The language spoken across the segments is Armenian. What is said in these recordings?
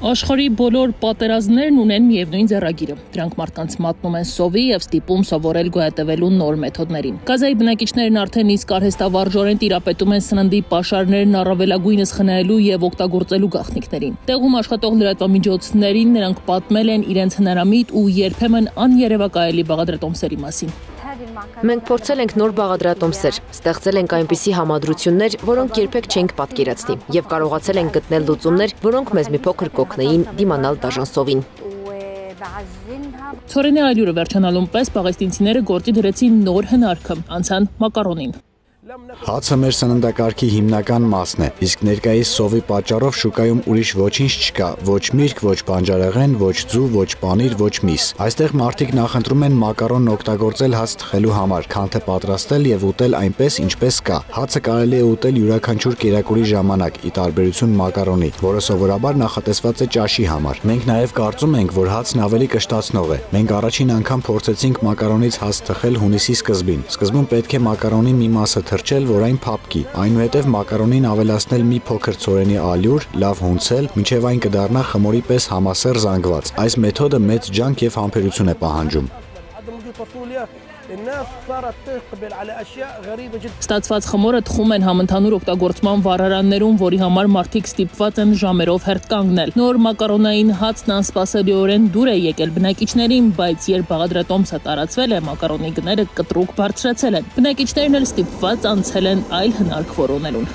Աշխարհի բոլոր պատերազմներն ունեն միևնույն ձեռագիրը։ Դրանք մարդկանց մատնում են սովի եւ ստիպում սովորել գոյատևելու նոր մեթոդներին։ Գազայի բնակիչներն արդեն իսկ արհեստավարժորեն տիրապետում են սննդի պաշարներն առավելագույնս խնայելու եւ օգտագործելու գաղտնիքներին։ Տեղում աշխատող լրատվամիջոցներին նրանք պատմել են իրենց հնարամիտ ու երբեմն աներևակայելի բաղադրատոմսերի մասին։ Մենք փորձել ենք նոր բաղադրատոմսեր, ստեղծել ենք այնպիսի համադրություններ, որոնք երբեք չենք պատկերացնի, եւ կարողացել ենք գտնել լուծումներ, որոնք մեզ մի փոքր կօգնեին դիմանալ դաժան սովին։ Ցորենի այլուրը վերջանալուն պես պաղեստինցիները գործի դրեցին նոր հնարքը, անցան մակարոնին։ Հացը մեր սննդակարգի հիմնական մասն է, իսկ ներկայիս սովի պատճառով շուկայում ուրիշ ոչինչ չկա, ոչ միրգ, ոչ բանջարեղեն, ոչ ձու, ոչ պանիր, ոչ միս։ Այստեղ մարդիկ նախընտրում են մակարոնն օգտագործել հաց թխելու համար, քան թե պատրաստել եւ ուտել այնպես, ինչպես կա։ Հացը կարելի է ուտել յուրաքանչյուր կերակուրի ժամանակ, ի տարբերություն մակարոնի, որը սովորաբար նախատեսված է ճաշի համար։ Մենք նաեւ կարծում ենք, որ հացն ավելի կշտացնող է։ Մենք առաջին անգամ փորձեցինք մակարոնից հաց թխել հունիսի սկզբին։ Սկզբում պետք է մակարոնի մի մասը թրջել, որ այն փափկի, այնուհետև մակարոնին ավելացնել մի փոքր ցորենի ալյուր, լավ հունցել, մինչև այն կդառնա խմորի պես համասեռ զանգված։ Այս մեթոդը մեծ ջանք եւ համբերություն է պահանջում։ Ստացված խմորը թխում են համընդհանուր օգտագործման վառարաններում, որի համար մարդիկ ստիպված են ժամերով հերթ կանգնել։ Նոր մակարոնային հացն անսպասելիորեն դուր է եկել բնակիչներին, բայց երբ բաղադրատոմսը տարածվել է, մակարոնի գները կտրուկ բարձրացել են։ Բնակիչներն էլ ստիպված անցել են այլ հնարք որոնելուն։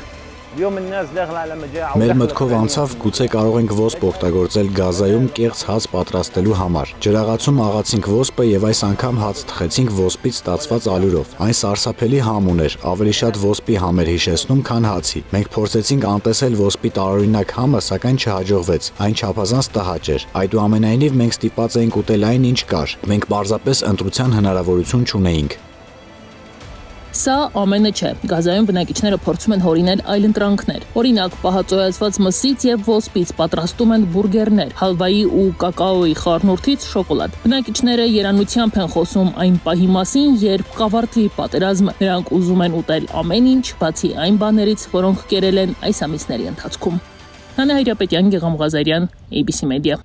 Մեր մտքով անցավ գուցե կարող ենք ոսպ օգտագործել Գազայում կեղծ հաց պատրաստելու համար։ Ջրաղացում աղացինք ոսպը եւ այս անգամ հաց թխեցինք ոսպից ստացված ալյուրով։ Այն սարսափելի համ ուներ, ավելի շատ ոսպի համ էր հիշեցնում, քան հացի։ Մենք փորձեցինք անտեսել ոսպի տարօրինակ համը, սակայն չհաջողվեց։ Այն չափազանց տհաճ էր։ Այդուամենայնիվ մենք ստիպված էինք ուտել այն, ինչ կար։ Մենք պարզապես ընտրության հնարավորություն չունեինք։ Սա ամենը չէ։ Գազայում բնակիչները փորձում են հորինել այլ ընտրանքներ։ Օրինակ, պահածոյացված մսից եւ ոսպից պատրաստում են բուրգերներ, հալվայի ու կակաոյի խառնուրդից շոկոլադ։ Բնակիչները երանությամբ են խոսում այն պահի մասին, երբ կավարտվի պատերազմը։ Նրանք ուզում են ուտել ամեն ինչ, բացի այն բաներից, որոնք կերել են այս ամիսների ընթացքում։ Հանա Հայրապետյան, Գեգամ Ղազարյան, ABC Media։